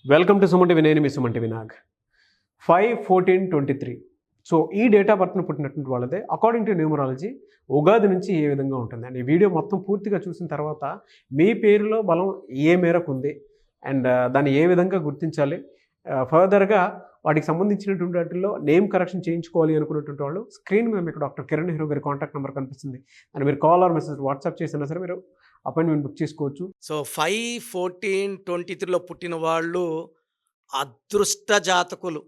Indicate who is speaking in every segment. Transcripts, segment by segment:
Speaker 1: Welcome to Suman TV. నేను మీ Suman TV Nag. 5/14/23. So ఈ date of బర్త్ను పుట్టినటువంటి వాళ్ళదే అకార్డింగ్ టు న్యూమరాలజీ ఉగాది నుంచి ఏ విధంగా ఉంటుంది అండ్ ఈ వీడియో మొత్తం పూర్తిగా చూసిన తర్వాత మీ పేరులో బలం ఏ మేరకు ఉంది అండ్ దాన్ని ఏ విధంగా గుర్తించాలి, ఫర్దర్గా వాటికి సంబంధించినటువంటి వాటిల్లో నేమ్ కరెక్షన్ చేయించుకోవాలి అనుకున్నటువంటి వాళ్ళు స్క్రీన్ మీద మీకు డాక్టర్ కిరణ్ నెహ్రూ గారి కాంటాక్ట్ నెంబర్ కనిపిస్తుంది అండ్ మీరు కాల్ ఆర్ మెసేజ్ వాట్సాప్ చేసినా సరే మీరు అపాయింట్మెంట్ బుక్ చేసుకోవచ్చు.
Speaker 2: సో 5/14/23లో పుట్టిన వాళ్ళు అదృష్ట జాతకులు.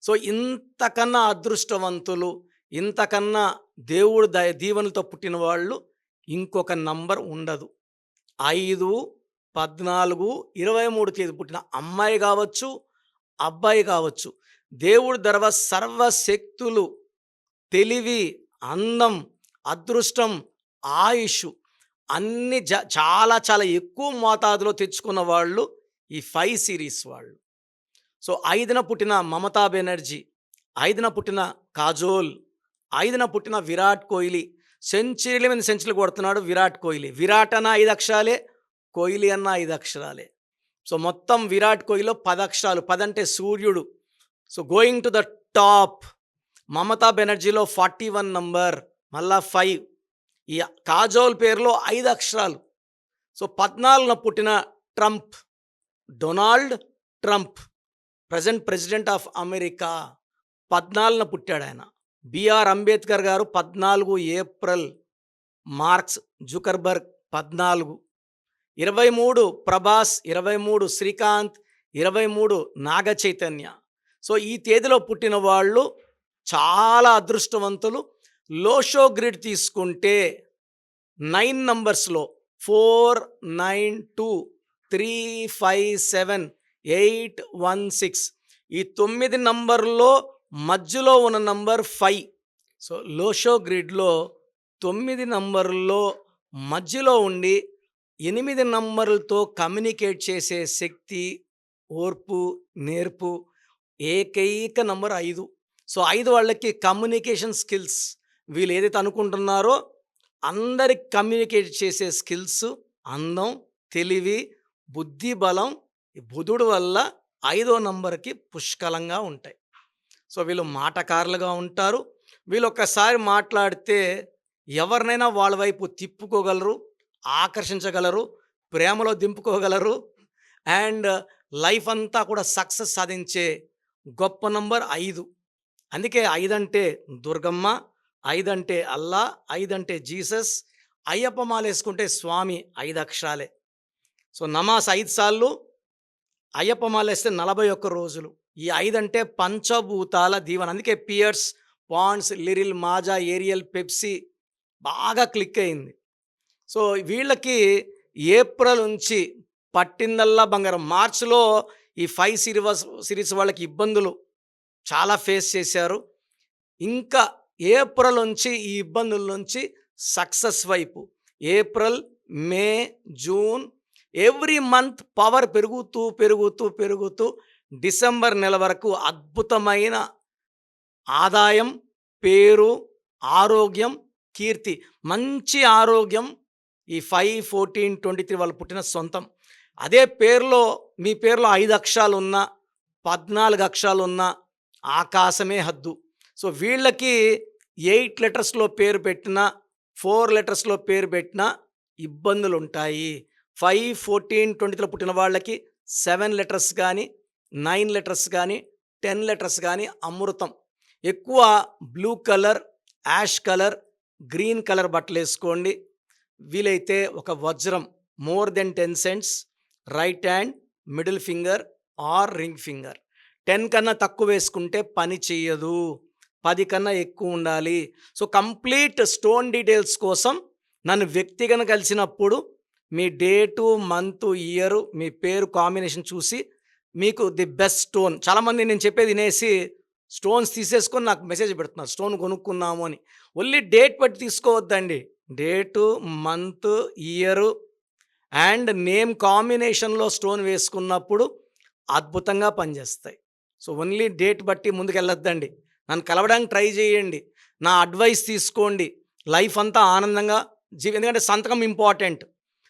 Speaker 2: సో ఇంతకన్నా అదృష్టవంతులు, ఇంతకన్నా దేవుడు దీవెనలతో పుట్టిన వాళ్ళు ఇంకొక నంబర్ ఉండదు. 5, 14, 23 తేదీ పుట్టిన అమ్మాయి కావచ్చు, అబ్బాయి కావచ్చు, దేవుడి దర్వ సర్వశక్తులు, తెలివి, అందం, అదృష్టం, ఆయుష్ అన్ని చాలా చాలా ఎక్కువ మోతాదులో తెచ్చుకున్న వాళ్ళు ఈ 5 సిరీస్ వాళ్ళు. సో 5న పుట్టిన మమతా బెనర్జీ, 5న పుట్టిన కాజోల్, 5న పుట్టిన విరాట్ కోహ్లీ. సెంచరీల మీద సెంచరీలు కొడుతున్నాడు విరాట్ కోహ్లీ. విరాట్ అన్న 5 అక్షరాలే, కోహ్లీ అన్న 5 అక్షరాలే. సో మొత్తం విరాట్ కోహ్లీలో 10 అక్షరాలు. 10 అంటే సూర్యుడు. So going to the top. Mamata బెనర్జీలో 41 నంబర్, మళ్ళా 5. ఈ కాజోల్ పేరులో 5 అక్షరాలు. సో 14న పుట్టిన Trump, Donald Trump, present president of America. 14న పుట్టాడు ఆయన. BR Ambedkar garu 14 April. Marks Zuckerberg 14. 23 Prabhas, 23 Srikanth, 23 Naga Chaitanya. So ఈ తేదీలో పుట్టిన వాళ్ళు చాలా అదృష్టవంతులు. లోషో గ్రిడ్ తీసుకుంటే 9 నంబర్స్లో 4, 9, 2, 3, 5, 7, 8, 1, 6 ఈ 9 నంబర్లో మధ్యలో ఉన్న నంబర్ 5. సో లోషో గ్రిడ్లో 9 నంబర్లో మధ్యలో ఉండి 8 నంబర్లతో కమ్యూనికేట్ చేసే శక్తి, ఓర్పు, నేర్పు ఏకైక నంబర్ 5. సో 5 వాళ్ళకి కమ్యూనికేషన్ స్కిల్స్, వీళ్ళు ఏదైతే అనుకుంటున్నారో అందరికి కమ్యూనికేట్ చేసే స్కిల్స్, అందం, తెలివి, బుద్ధి బలం ఈ బుధుడు వల్ల 5వ నంబర్కి పుష్కలంగా ఉంటాయి. సో వీళ్ళు మాటకారులుగా ఉంటారు. వీళ్ళు ఒక్కసారి మాట్లాడితే ఎవరినైనా వాళ్ళ వైపు తిప్పుకోగలరు, ఆకర్షించగలరు, ప్రేమలో దింపుకోగలరు అండ్ లైఫ్ అంతా కూడా సక్సెస్ సాధించే గొప్ప నంబర్ 5. అందుకే 5 అంటే దుర్గమ్మ, 5 అంటే అల్లా, 5 అంటే జీసస్. అయ్యప్ప మాల వేసుకుంటే స్వామి 5 అక్షరాలే. సో నమాజ్ 5 సార్లు, అయ్యప్ప మాల వేస్తే 41 రోజులు. ఈ 5 అంటే పంచభూతాల దీవెన. అందుకే Pears, Ponds, Liril, Maaza, Ariel, Pepsi బాగా క్లిక్ అయింది. సో వీళ్ళకి ఏప్రిల్ నుంచి పట్టిందల్లా బంగారం. మార్చిలో ఈ 5 సిరీస్ వాళ్ళకి ఇబ్బందులు చాలా ఫేస్ చేశారు. ఇంకా ఏప్రిల్ నుంచి ఈ ఇబ్బందుల నుంచి సక్సెస్ వైపు, ఏప్రిల్, మే, జూన్ ఎవ్రీ మంత్ పవర్ పెరుగుతూ పెరుగుతూ పెరుగుతూ డిసెంబర్ నెల వరకు అద్భుతమైన ఆదాయం, పేరు, ఆరోగ్యం, కీర్తి. మంచి ఆరోగ్యం ఈ 5/14/23 వాళ్ళు పుట్టిన సొంతం. అదే పేరులో మీ పేరులో 5 అక్షరాలు ఉన్నా, 14 అక్షరాలు ఉన్నా ఆకాశమే హద్దు. సో వీళ్ళకి 8 లెటర్స్లో పేరు పెట్టినా, 4 లెటర్స్లో పేరు పెట్టినా ఇబ్బందులు ఉంటాయి. 5/14/23లో పుట్టిన వాళ్ళకి 7 లెటర్స్ కానీ, 9 లెటర్స్ కానీ, 10 లెటర్స్ కానీ అమృతం. ఎక్కువ blue colour, ash colour, green colour బట్టలు వేసుకోండి. వీలైతే ఒక వజ్రం more than 10 cents right hand, middle finger or ring finger. 10 కన్నా తక్కువ వేసుకుంటే పని చెయ్యదు, 10 కన్నా ఎక్కువ ఉండాలి. సో కంప్లీట్ స్టోన్ డీటెయిల్స్ కోసం నన్ను వ్యక్తిగతంగా కలిసినప్పుడు మీ డేటు, మంత్, ఇయర్, మీ పేరు కాంబినేషన్ చూసి మీకు ది బెస్ట్ స్టోన్. చాలామంది నేను చెప్పేది వినేసి స్టోన్స్ తీసేసుకొని నాకు మెసేజ్ పెడుతున్నారు స్టోన్ కొనుక్కున్నాము అని. ఓన్లీ డేట్ బట్టి తీసుకోవద్దండి. Date, month, year and name కాంబినేషన్లో స్టోన్ వేసుకున్నప్పుడు అద్భుతంగా పనిచేస్తాయి. సో ఓన్లీ డేట్ బట్టి ముందుకు వెళ్ళొద్దండి. నన్ను కలవడానికి ట్రై చేయండి, నా అడ్వైస్ తీసుకోండి. లైఫ్ అంతా ఆనందంగా ఎందుకంటే సంతకం ఇంపార్టెంట్,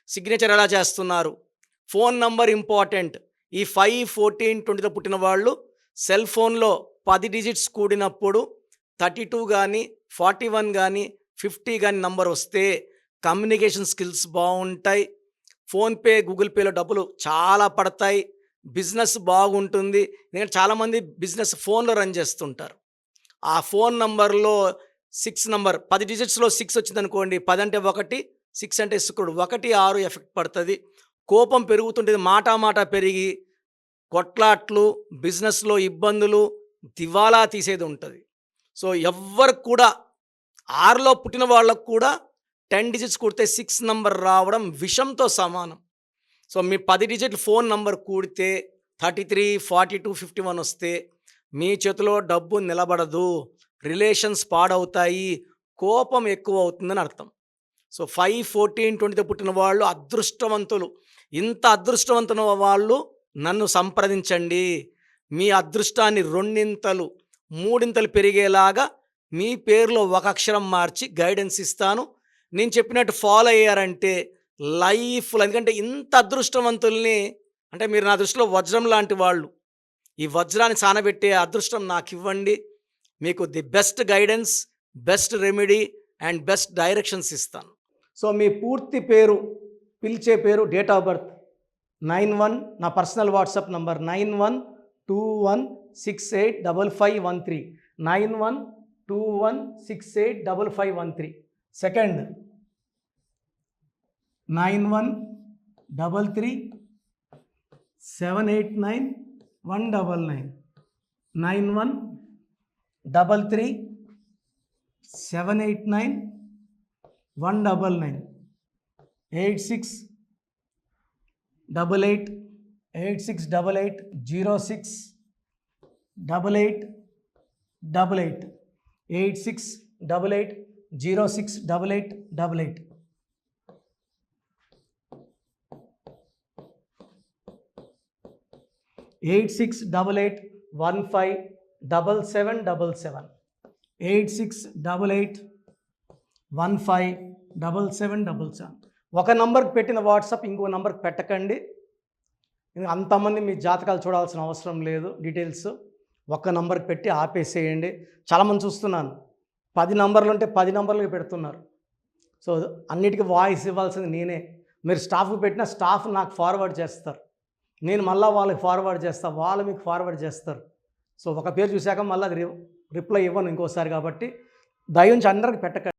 Speaker 2: సిగ్నేచర్ ఎలా చేస్తున్నారు, ఫోన్ నంబర్ ఇంపార్టెంట్, ఈ 5, 14, 20లో పుట్టిన వాళ్ళు సెల్ ఫోన్లో 10 డిజిట్స్ కూడినప్పుడు 32 కానీ 41 కానీ 50 కానీ నంబర్ వస్తే కమ్యూనికేషన్ స్కిల్స్ బాగుంటాయి. ఫోన్పే, గూగుల్ పేలో డబ్బులు చాలా పడతాయి. బిజినెస్ బాగుంటుంది. ఎందుకంటే చాలామంది బిజినెస్ ఫోన్లో రన్ చేస్తుంటారు. ఆ ఫోన్ నంబర్లో 6 నంబర్ 10 డిజిట్స్లో 6 వచ్చిందనుకోండి, 10 అంటే 1, 6 అంటే శుక్రుడు, 1, 6 ఎఫెక్ట్ పడుతుంది. కోపం పెరుగుతుంటుంది. మాట పెరిగి కొట్లాట్లు, బిజినెస్లో ఇబ్బందులు, దివాలా తీసేది ఉంటుంది. సో ఎవ్వరు కూడా 6లో పుట్టిన వాళ్ళకు కూడా 10 డిజిట్స్ కూడితే 6 నంబర్ రావడం విషంతో సమానం. సో మీ 10 డిజిట్ ఫోన్ నంబర్ కూడితే 33, 42, 51 వస్తే మీ చేతిలో డబ్బు నిలబడదు, రిలేషన్స్ పాడవుతాయి, కోపం ఎక్కువ అవుతుందని అర్థం. సో 5, 14, 20తో పుట్టిన వాళ్ళు అదృష్టవంతులు. ఇంత అదృష్టవంతుల వాళ్ళు నన్ను సంప్రదించండి. మీ అదృష్టాన్ని 2 3 పెరిగేలాగా మీ పేరులో ఒక అక్షరం మార్చి గైడెన్స్ ఇస్తాను. నేను చెప్పినట్టు ఫాలో అయ్యారంటే లైఫ్లో, ఎందుకంటే ఇంత అదృష్టవంతుల్ని, అంటే మీరు నా దృష్టిలో వజ్రం లాంటి వాళ్ళు. ఈ వజ్రాన్ని సానబెట్టే అదృష్టం నాకు ఇవ్వండి. మీకు the best guidance, best remedy and best directions ఇస్తాను.
Speaker 3: సో మీ పూర్తి పేరు, పిలిచే పేరు, డేట్ ఆఫ్ బర్త్ 91, నా పర్సనల్ వాట్సాప్ నంబర్ 9121685513, 9121685513. సెకండ్ 9133789199, 9133789199, 868886880688, 8688068888. 8688157777, 8688157777. ఒక నంబర్కి పెట్టిన వాట్సాప్ ఇంకో నంబర్కి పెట్టకండి. అంతమంది మీ జాతకాలు చూడాల్సిన అవసరం లేదు. డీటెయిల్స్ ఒక్క నంబర్కి పెట్టి ఆపేసేయండి. చాలామంది చూస్తున్నాను 10 నంబర్లు ఉంటే 10 నంబర్లకి పెడుతున్నారు. సో అన్నిటికీ వాయిస్ ఇవ్వాల్సింది నేనే. మీరు స్టాఫ్కి పెట్టిన స్టాఫ్ నాకు ఫార్వర్డ్ చేస్తారు, నేను మళ్ళీ వాళ్ళకి ఫార్వర్డ్ చేస్తాను, వాళ్ళు మీకు ఫార్వర్డ్ చేస్తారు. సో ఒక పేరు చూశాక మళ్ళీ అది రిప్లై ఇవ్వను ఇంకోసారి. కాబట్టి దయించి అందరికి పెట్టకండి.